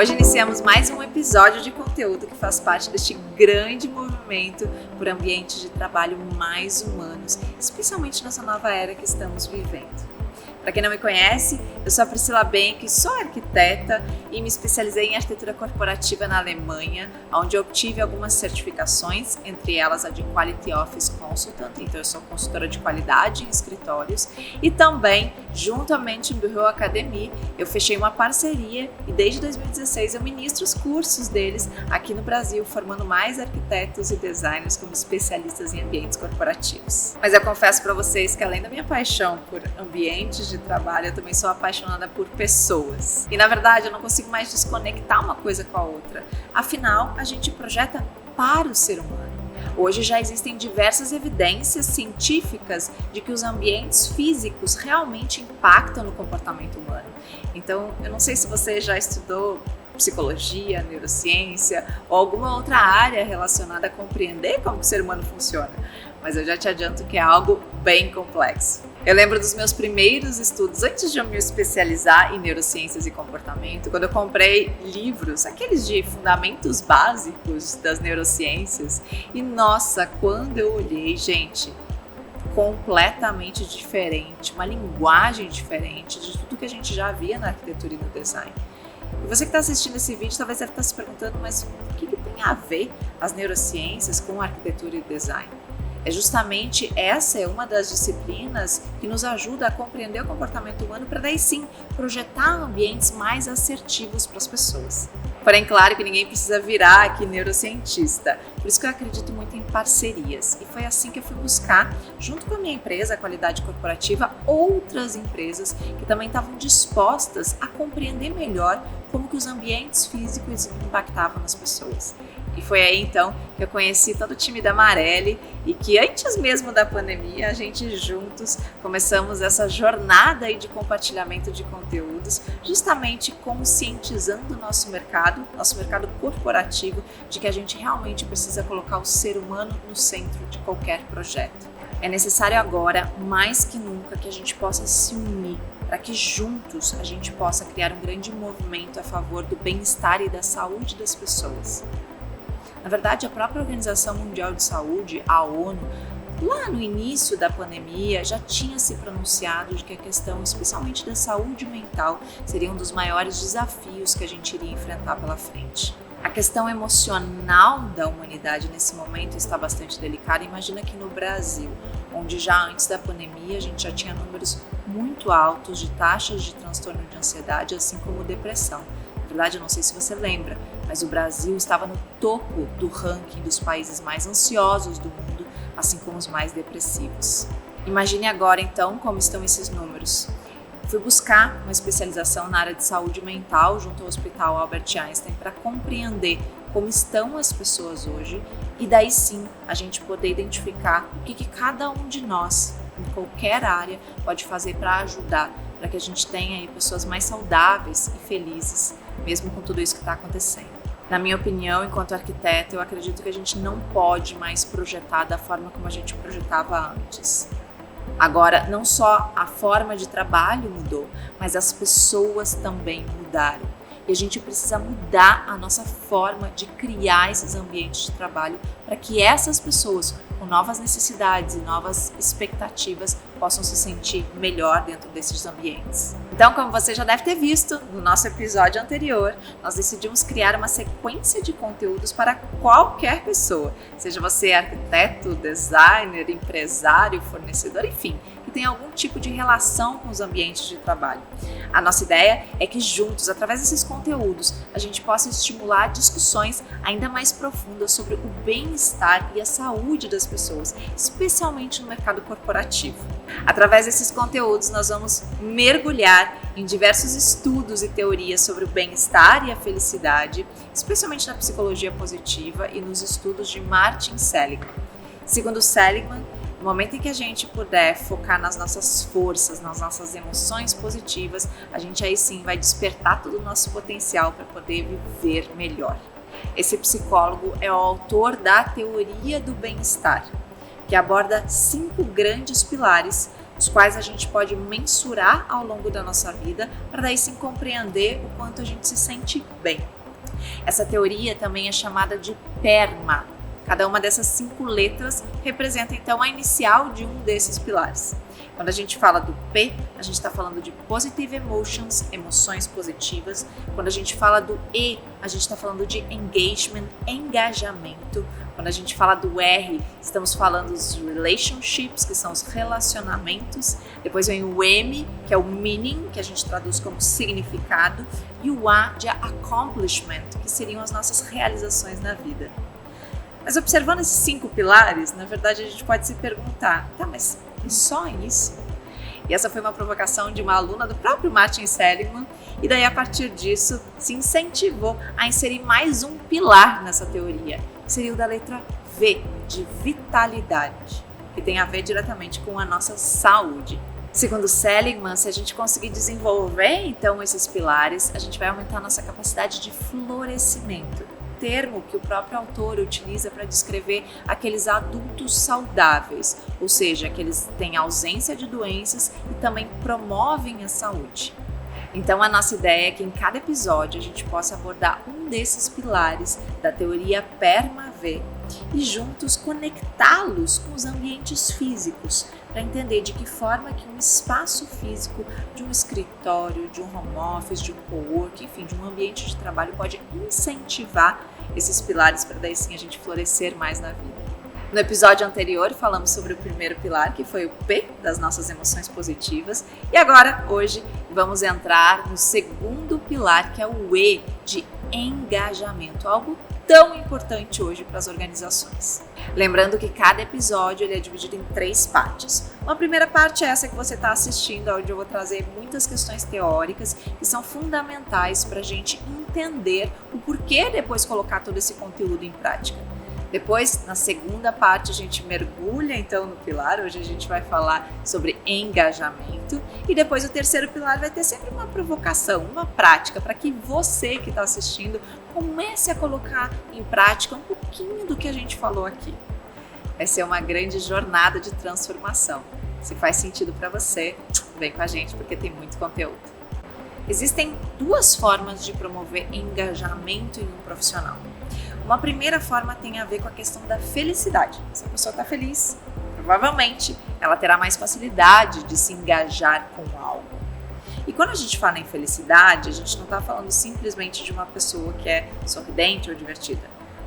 Hoje iniciamos mais um episódio de conteúdo que faz parte deste grande movimento por ambientes de trabalho mais humanos, especialmente nessa nova era que estamos vivendo. Para quem não me conhece, eu sou a Priscila Benck, sou arquiteta e me especializei em arquitetura corporativa na Alemanha, onde eu obtive algumas certificações, entre elas a de Quality Office Consultant, então eu sou consultora de qualidade em escritórios, e também, juntamente no Bureau Academy, eu fechei uma parceria e desde 2016 eu ministro os cursos deles aqui no Brasil, formando mais arquitetos e designers como especialistas em ambientes corporativos. Mas eu confesso para vocês que além da minha paixão por ambientes de trabalho, eu também sou apaixonada por pessoas. E na verdade eu não consigo mais desconectar uma coisa com a outra. Afinal, a gente projeta para o ser humano. Hoje já existem diversas evidências científicas de que os ambientes físicos realmente impactam no comportamento humano. Então, eu não sei se você já estudou psicologia, neurociência ou alguma outra área relacionada a compreender como o ser humano funciona, mas eu já te adianto que é algo bem complexo. Eu lembro dos meus primeiros estudos, antes de eu me especializar em neurociências e comportamento, quando eu comprei livros, aqueles de fundamentos básicos das neurociências, e nossa, quando eu olhei, gente, completamente diferente, uma linguagem diferente de tudo que a gente já via na arquitetura e no design. E você que está assistindo esse vídeo talvez deve estar se perguntando, mas o que tem a ver as neurociências com a arquitetura e design? É justamente essa é uma das disciplinas que nos ajuda a compreender o comportamento humano para daí sim projetar ambientes mais assertivos para as pessoas. Porém, claro que ninguém precisa virar aqui neurocientista, por isso que eu acredito muito em parcerias. E foi assim que eu fui buscar, junto com a minha empresa, a Qualidade Corporativa, outras empresas que também estavam dispostas a compreender melhor como que os ambientes físicos impactavam nas pessoas. E foi aí então que eu conheci todo o time da Marelli e que antes mesmo da pandemia a gente juntos começamos essa jornada aí de compartilhamento de conteúdos, justamente conscientizando o nosso mercado corporativo, de que a gente realmente precisa colocar o ser humano no centro de qualquer projeto. É necessário agora, mais que nunca, que a gente possa se unir para que juntos a gente possa criar um grande movimento a favor do bem-estar e da saúde das pessoas. Na verdade, a própria Organização Mundial de Saúde, a ONU, lá no início da pandemia, já tinha se pronunciado de que a questão, especialmente da saúde mental, seria um dos maiores desafios que a gente iria enfrentar pela frente. A questão emocional da humanidade nesse momento está bastante delicada. Imagina que no Brasil, onde já antes da pandemia a gente já tinha números muito altos de taxas de transtorno de ansiedade, assim como depressão. Na verdade, eu não sei se você lembra, mas o Brasil estava no topo do ranking dos países mais ansiosos do mundo, assim como os mais depressivos. Imagine agora, então, como estão esses números. Fui buscar uma especialização na área de saúde mental junto ao Hospital Albert Einstein para compreender como estão as pessoas hoje e daí sim a gente poder identificar o que cada um de nós, em qualquer área, pode fazer para ajudar, para que a gente tenha aí pessoas mais saudáveis e felizes, mesmo com tudo isso que está acontecendo. Na minha opinião, enquanto arquiteta, eu acredito que a gente não pode mais projetar da forma como a gente projetava antes. Agora, não só a forma de trabalho mudou, mas as pessoas também mudaram. E a gente precisa mudar a nossa forma de criar esses ambientes de trabalho para que essas pessoas com novas necessidades e novas expectativas possam se sentir melhor dentro desses ambientes. Então, como você já deve ter visto no nosso episódio anterior, nós decidimos criar uma sequência de conteúdos para qualquer pessoa, seja você arquiteto, designer, empresário, fornecedor, enfim, que tenha algum tipo de relação com os ambientes de trabalho. A nossa ideia é que juntos, através desses conteúdos, a gente possa estimular discussões ainda mais profundas sobre o bem-estar e a saúde das pessoas, especialmente no mercado corporativo. Através desses conteúdos, nós vamos mergulhar em diversos estudos e teorias sobre o bem-estar e a felicidade, especialmente na psicologia positiva e nos estudos de Martin Seligman. Segundo Seligman, no momento em que a gente puder focar nas nossas forças, nas nossas emoções positivas, a gente aí sim vai despertar todo o nosso potencial para poder viver melhor. Esse psicólogo é o autor da teoria do bem-estar, que aborda 5 grandes pilares os quais a gente pode mensurar ao longo da nossa vida para daí sim compreender o quanto a gente se sente bem. Essa teoria também é chamada de PERMA. Cada uma dessas 5 letras representa então a inicial de um desses pilares. Quando a gente fala do P, a gente está falando de Positive Emotions, emoções positivas. Quando a gente fala do E, a gente está falando de Engagement, engajamento. Quando a gente fala do R, estamos falando dos Relationships, que são os relacionamentos. Depois vem o M, que é o Meaning, que a gente traduz como significado. E o A de Accomplishment, que seriam as nossas realizações na vida. Mas observando esses 5 pilares, na verdade a gente pode se perguntar, tá, mas é só isso? E essa foi uma provocação de uma aluna do próprio Martin Seligman, e daí a partir disso se incentivou a inserir mais um pilar nessa teoria, que seria o da letra V, de vitalidade, que tem a ver diretamente com a nossa saúde. Segundo Seligman, se a gente conseguir desenvolver então esses pilares, a gente vai aumentar a nossa capacidade de florescimento, termo que o próprio autor utiliza para descrever aqueles adultos saudáveis, ou seja, que eles têm ausência de doenças e também promovem a saúde. Então a nossa ideia é que em cada episódio a gente possa abordar um desses pilares da teoria PERMA-V e juntos conectá-los com os ambientes físicos para entender de que forma que um espaço físico de um escritório, de um home office, de um coworking, enfim, de um ambiente de trabalho pode incentivar esses pilares para daí sim a gente florescer mais na vida. No episódio anterior falamos sobre o primeiro pilar, que foi o P das nossas emoções positivas, e agora, hoje, vamos entrar no segundo pilar, que é o E de engajamento, algo tão importante hoje para as organizações. Lembrando que cada episódio ele é dividido em 3 partes. Uma primeira parte é essa que você está assistindo, onde eu vou trazer muitas questões teóricas que são fundamentais para a gente entender o porquê depois colocar todo esse conteúdo em prática. Depois, na segunda parte, a gente mergulha então no pilar. Hoje a gente vai falar sobre engajamento. E depois o terceiro pilar vai ter sempre uma provocação, uma prática, para que você que está assistindo comece a colocar em prática um pouquinho do que a gente falou aqui. Vai ser uma grande jornada de transformação. Se faz sentido para você, vem com a gente porque tem muito conteúdo. Existem 2 formas de promover engajamento em um profissional. Uma primeira forma tem a ver com a questão da felicidade. Se a pessoa está feliz, provavelmente ela terá mais facilidade de se engajar com algo. E quando a gente fala em felicidade, a gente não está falando simplesmente de uma pessoa que é sorridente ou divertida.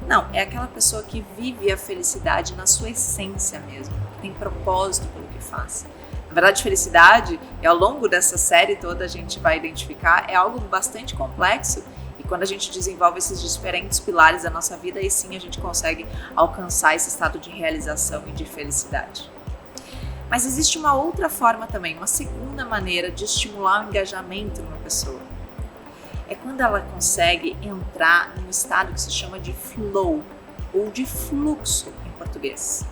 Não, é aquela pessoa que vive a felicidade na sua essência mesmo, que tem propósito pelo que faz. Na verdade, felicidade, e ao longo dessa série toda a gente vai identificar, é algo bastante complexo. E quando a gente desenvolve esses diferentes pilares da nossa vida, aí sim a gente consegue alcançar esse estado de realização e de felicidade. Mas existe uma outra forma também, uma segunda maneira de estimular o engajamento numa pessoa. É quando ela consegue entrar num estado que se chama de flow, ou de fluxo em português.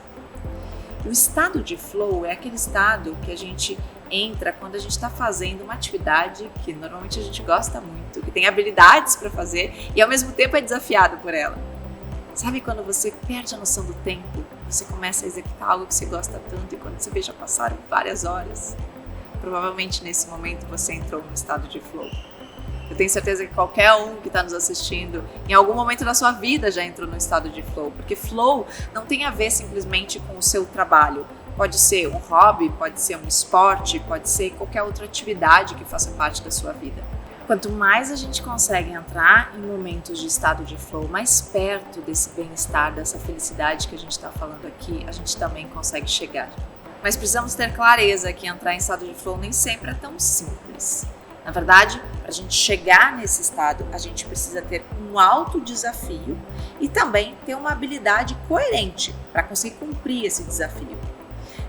O estado de flow é aquele estado que a gente entra quando a gente está fazendo uma atividade que normalmente a gente gosta muito, que tem habilidades para fazer e ao mesmo tempo é desafiado por ela. Sabe quando você perde a noção do tempo, você começa a executar algo que você gosta tanto e quando você vê já passaram várias horas? Provavelmente nesse momento você entrou num estado de flow. Eu tenho certeza que qualquer um que está nos assistindo, em algum momento da sua vida já entrou no estado de flow, porque flow não tem a ver simplesmente com o seu trabalho. Pode ser um hobby, pode ser um esporte, pode ser qualquer outra atividade que faça parte da sua vida. Quanto mais a gente consegue entrar em momentos de estado de flow, mais perto desse bem-estar, dessa felicidade que a gente está falando aqui, a gente também consegue chegar. Mas precisamos ter clareza que entrar em estado de flow nem sempre é tão simples. Na verdade, para a gente chegar nesse estado, a gente precisa ter um alto desafio e também ter uma habilidade coerente para conseguir cumprir esse desafio.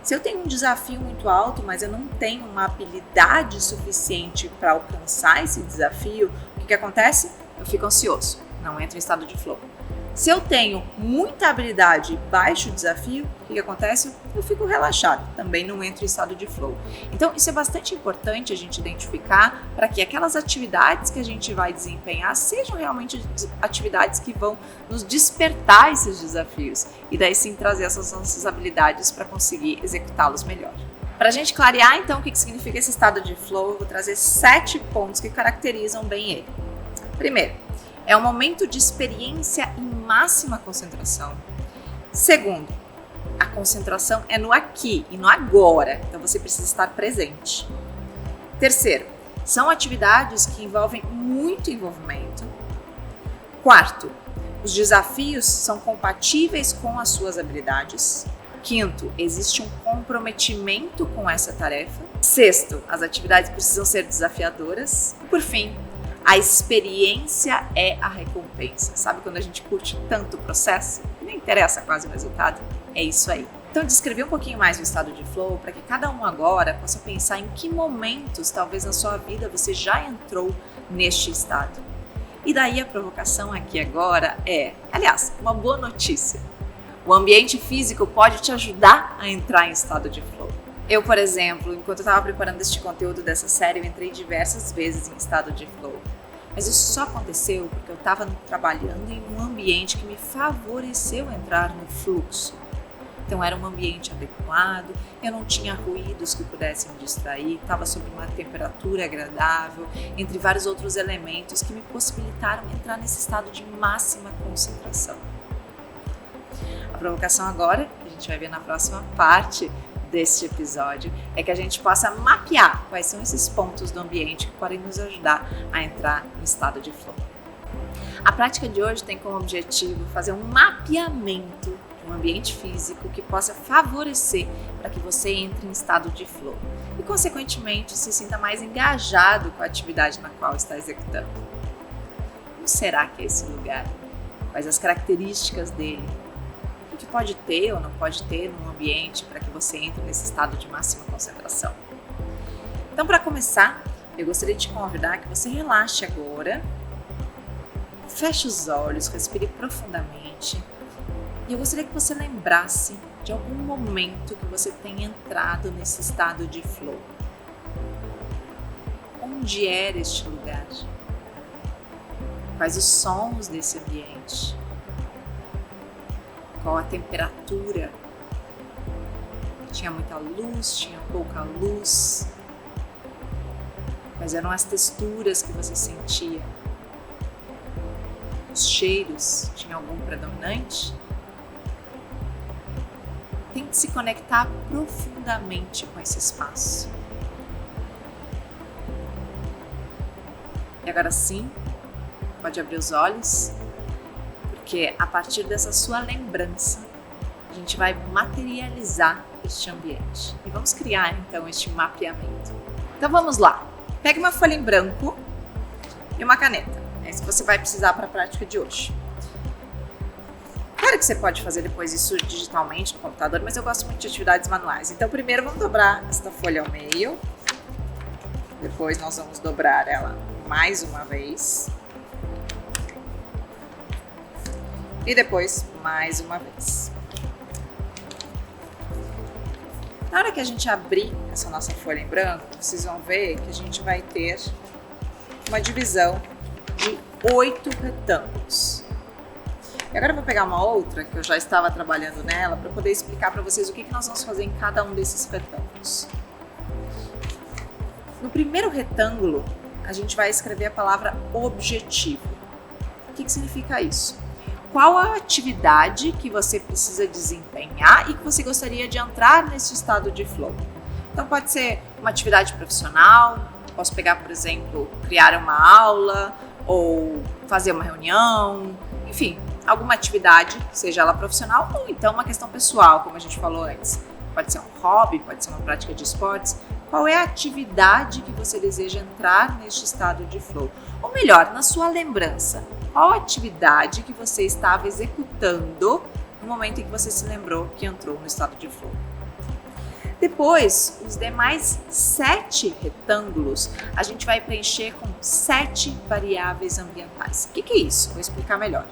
Se eu tenho um desafio muito alto, mas eu não tenho uma habilidade suficiente para alcançar esse desafio, o que acontece? Eu fico ansioso, não entro em estado de flow. Se eu tenho muita habilidade e baixo desafio, o que acontece? Eu fico relaxado, também não entro em estado de flow. Então, isso é bastante importante a gente identificar para que aquelas atividades que a gente vai desempenhar sejam realmente atividades que vão nos despertar esses desafios e daí sim trazer essas nossas habilidades para conseguir executá-los melhor. Para a gente clarear, então, o que significa esse estado de flow, eu vou trazer 7 pontos que caracterizam bem ele. Primeiro, é um momento de experiência em máxima concentração. Segundo, a concentração é no aqui e no agora, então você precisa estar presente. Terceiro, são atividades que envolvem muito envolvimento. Quarto, os desafios são compatíveis com as suas habilidades. Quinto, existe um comprometimento com essa tarefa. Sexto, as atividades precisam ser desafiadoras. E por fim, a experiência é a recompensa. Sabe quando a gente curte tanto o processo? Nem interessa quase o resultado? É isso aí. Então, descrevi um pouquinho mais o estado de flow para que cada um agora possa pensar em que momentos, talvez na sua vida, você já entrou neste estado. E daí a provocação aqui agora é, aliás, uma boa notícia. O ambiente físico pode te ajudar a entrar em estado de flow. Eu, por exemplo, enquanto eu estava preparando este conteúdo dessa série, eu entrei diversas vezes em estado de flow. Mas isso só aconteceu porque eu estava trabalhando em um ambiente que me favoreceu entrar no fluxo. Então era um ambiente adequado, eu não tinha ruídos que pudessem me distrair, estava sob uma temperatura agradável, entre vários outros elementos que me possibilitaram entrar nesse estado de máxima concentração. A provocação agora, que a gente vai ver na próxima parte deste episódio, é que a gente possa mapear quais são esses pontos do ambiente que podem nos ajudar a entrar no estado de flow. A prática de hoje tem como objetivo fazer um mapeamento de um ambiente físico que possa favorecer para que você entre em estado de flow e, consequentemente, se sinta mais engajado com a atividade na qual está executando. Como será que é esse lugar? Quais as características dele? O que pode ter ou não pode ter num ambiente para que você entre nesse estado de máxima concentração? Então, para começar, eu gostaria de te convidar que você relaxe agora, feche os olhos, respire profundamente e eu gostaria que você lembrasse de algum momento que você tenha entrado nesse estado de flow. Onde era este lugar? Quais os sons desse ambiente? Qual a temperatura? Tinha muita luz? Tinha pouca luz? Quais eram as texturas que você sentia? Os cheiros? Tinha algum predominante? Tente se conectar profundamente com esse espaço. E agora sim, pode abrir os olhos, porque a partir dessa sua lembrança, a gente vai materializar este ambiente. E vamos criar então este mapeamento. Então vamos lá. Pegue uma folha em branco e uma caneta. É isso que você vai precisar para a prática de hoje. Claro que você pode fazer depois isso digitalmente no computador, mas eu gosto muito de atividades manuais. Então primeiro vamos dobrar esta folha ao meio. Depois nós vamos dobrar ela mais uma vez. E depois mais uma vez. Na hora que a gente abrir essa nossa folha em branco, vocês vão ver que a gente vai ter uma divisão de 8 retângulos. E agora eu vou pegar uma outra, que eu já estava trabalhando nela, para poder explicar para vocês o que nós vamos fazer em cada um desses retângulos. No primeiro retângulo, a gente vai escrever a palavra objetivo. O que significa isso? Qual a atividade que você precisa desempenhar e que você gostaria de entrar nesse estado de flow? Então pode ser uma atividade profissional, posso pegar, por exemplo, criar uma aula ou fazer uma reunião, enfim, alguma atividade, seja ela profissional ou então uma questão pessoal, como a gente falou antes. Pode ser um hobby, pode ser uma prática de esportes. Qual é a atividade que você deseja entrar neste estado de flow? Ou melhor, na sua lembrança, qual a atividade que você estava executando no momento em que você se lembrou que entrou no estado de flow? Depois, os demais 7 retângulos, a gente vai preencher com 7 variáveis ambientais. O que é isso? Vou explicar melhor.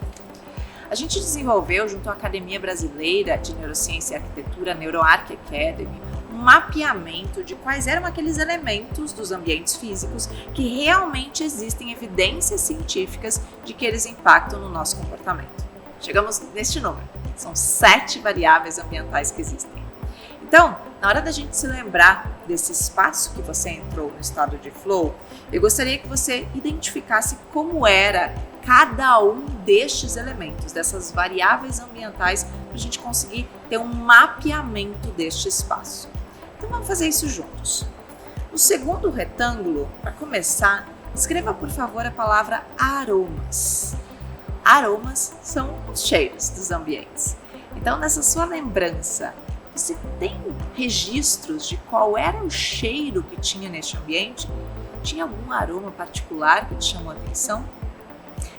A gente desenvolveu, junto à Academia Brasileira de Neurociência e Arquitetura, NeuroArc Academy, um mapeamento de quais eram aqueles elementos dos ambientes físicos que realmente existem evidências científicas de que eles impactam no nosso comportamento. Chegamos neste número. São 7 variáveis ambientais que existem. Então, na hora da gente se lembrar desse espaço que você entrou no estado de flow, eu gostaria que você identificasse como era cada um destes elementos, dessas variáveis ambientais, para a gente conseguir ter um mapeamento deste espaço. Então vamos fazer isso juntos. No segundo retângulo, para começar, escreva por favor a palavra aromas. Aromas são os cheiros dos ambientes. Então, nessa sua lembrança, você tem registros de qual era o cheiro que tinha neste ambiente? Tinha algum aroma particular que te chamou a atenção?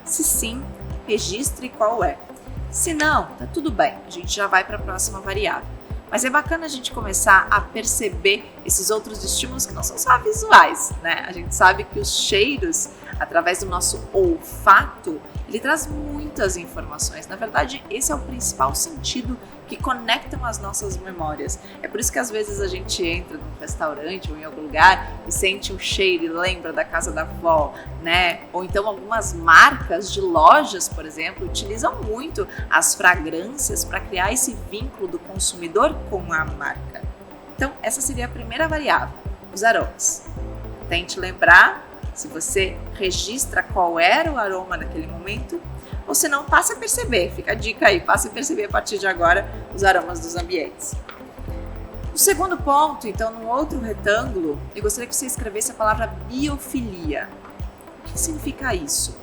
Se sim, registre qual é. Se não, tá tudo bem, a gente já vai para a próxima variável. Mas é bacana a gente começar a perceber esses outros estímulos que não são só visuais, né? A gente sabe que os cheiros, através do nosso olfato, ele traz muitas informações. Na verdade, esse é o principal sentido que conectam as nossas memórias. É por isso que às vezes a gente entra num restaurante ou em algum lugar e sente um cheiro e lembra da casa da avó, né? Ou então algumas marcas de lojas, por exemplo, utilizam muito as fragrâncias para criar esse vínculo do consumidor com a marca. Então, essa seria a primeira variável, os aromas. Tente lembrar se você registra qual era o aroma naquele momento, ou se não, passe a perceber, fica a dica aí, passe a perceber a partir de agora os aromas dos ambientes. No segundo ponto, então, no outro retângulo, eu gostaria que você escrevesse a palavra biofilia. O que significa isso?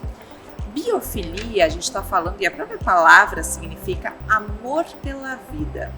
Biofilia, a gente está falando, e a própria palavra significa amor pela vida.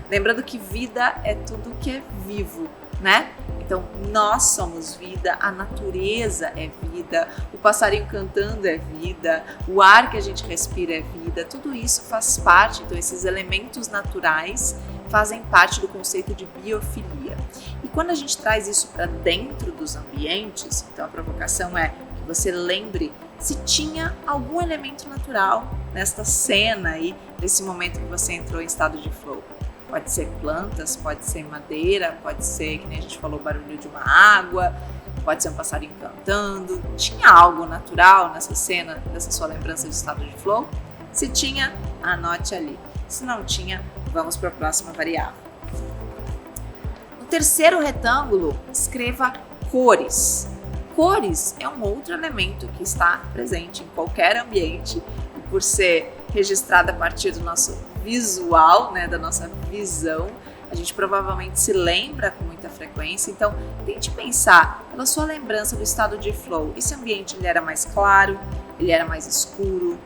Lembrando que vida é tudo que é vivo, né? Então, nós somos vida, a natureza é vida, o passarinho cantando é vida, o ar que a gente respira é vida, tudo isso faz parte, então esses elementos naturais fazem parte do conceito de biofilia. E quando a gente traz isso para dentro dos ambientes, então a provocação é que você lembre se tinha algum elemento natural nesta cena aí, nesse momento que você entrou em estado de flow. Pode ser plantas, pode ser madeira, pode ser, que nem a gente falou, barulho de uma água, pode ser um passarinho cantando. Tinha algo natural nessa cena, nessa sua lembrança de estado de flow? Se tinha, anote ali. Se não tinha, vamos para a próxima variável. No terceiro retângulo, escreva cores. Cores é um outro elemento que está presente em qualquer ambiente e por ser registrado a partir do nosso visual, né, da nossa visão, a gente provavelmente se lembra com muita frequência. Então, tente pensar pela sua lembrança do estado de flow. Esse ambiente ele era mais claro, ele era mais escuro,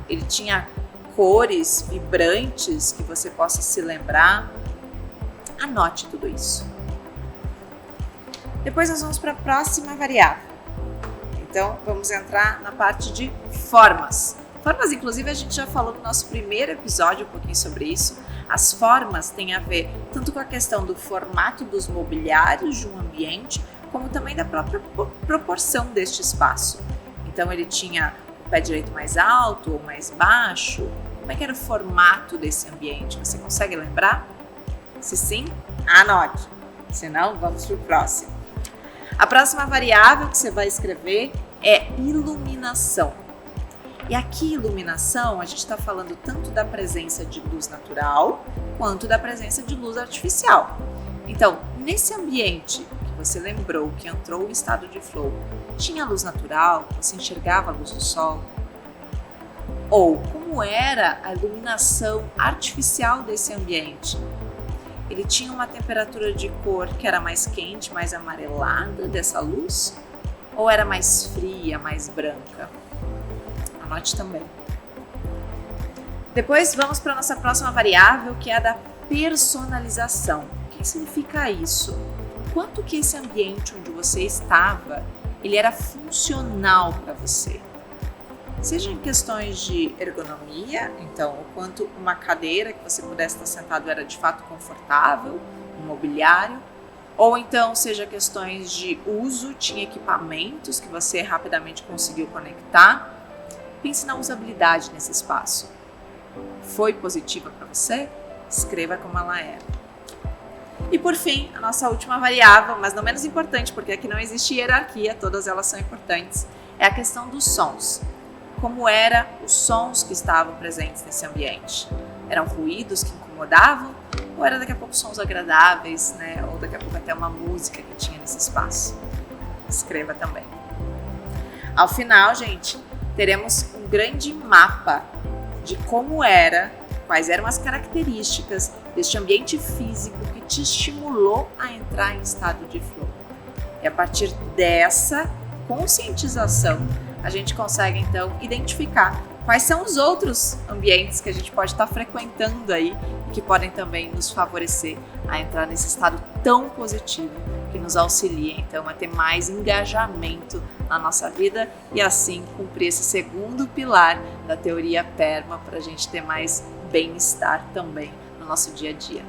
ele tinha cores vibrantes que você possa se lembrar. Anote tudo isso. Depois nós vamos para a próxima variável. Então, vamos entrar na parte de formas. Formas, inclusive, a gente já falou no nosso primeiro episódio um pouquinho sobre isso. As formas têm a ver tanto com a questão do formato dos mobiliários de um ambiente, como também da própria proporção deste espaço. Então, ele tinha o pé direito mais alto ou mais baixo. Como é que era o formato desse ambiente? Você consegue lembrar? Se sim, anote. Se não, vamos para o próximo. A próxima variável que você vai escrever é iluminação. E aqui, iluminação, a gente está falando tanto da presença de luz natural, quanto da presença de luz artificial. Então, nesse ambiente que você lembrou, que entrou em estado de flow, tinha luz natural? Você enxergava a luz do sol? Ou como era a iluminação artificial desse ambiente? Ele tinha uma temperatura de cor que era mais quente, mais amarelada dessa luz? Ou era mais fria, mais branca? Anote também. Depois vamos para a nossa próxima variável, que é a da personalização. O que significa isso? Quanto que esse ambiente onde você estava, ele era funcional para você? Seja em questões de ergonomia, então o quanto uma cadeira que você pudesse estar sentado era de fato confortável, um mobiliário, ou então seja questões de uso, tinha equipamentos que você rapidamente conseguiu conectar. Pense na usabilidade nesse espaço. Foi positiva para você? Escreva como ela era. E por fim, a nossa última variável, mas não menos importante, porque aqui não existe hierarquia, todas elas são importantes, é a questão dos sons. Como eram os sons que estavam presentes nesse ambiente? Eram ruídos que incomodavam, ou era daqui a pouco sons agradáveis, né? Ou daqui a pouco até uma música que tinha nesse espaço. Escreva também. Ao final, gente, teremos um grande mapa de como era, quais eram as características deste ambiente físico que te estimulou a entrar em estado de flow. E a partir dessa conscientização, a gente consegue então identificar quais são os outros ambientes que a gente pode estar frequentando aí e que podem também nos favorecer a entrar nesse estado tão positivo que nos auxilia então a ter mais engajamento na nossa vida e assim cumprir esse segundo pilar da teoria PERMA para a gente ter mais bem-estar também no nosso dia a dia.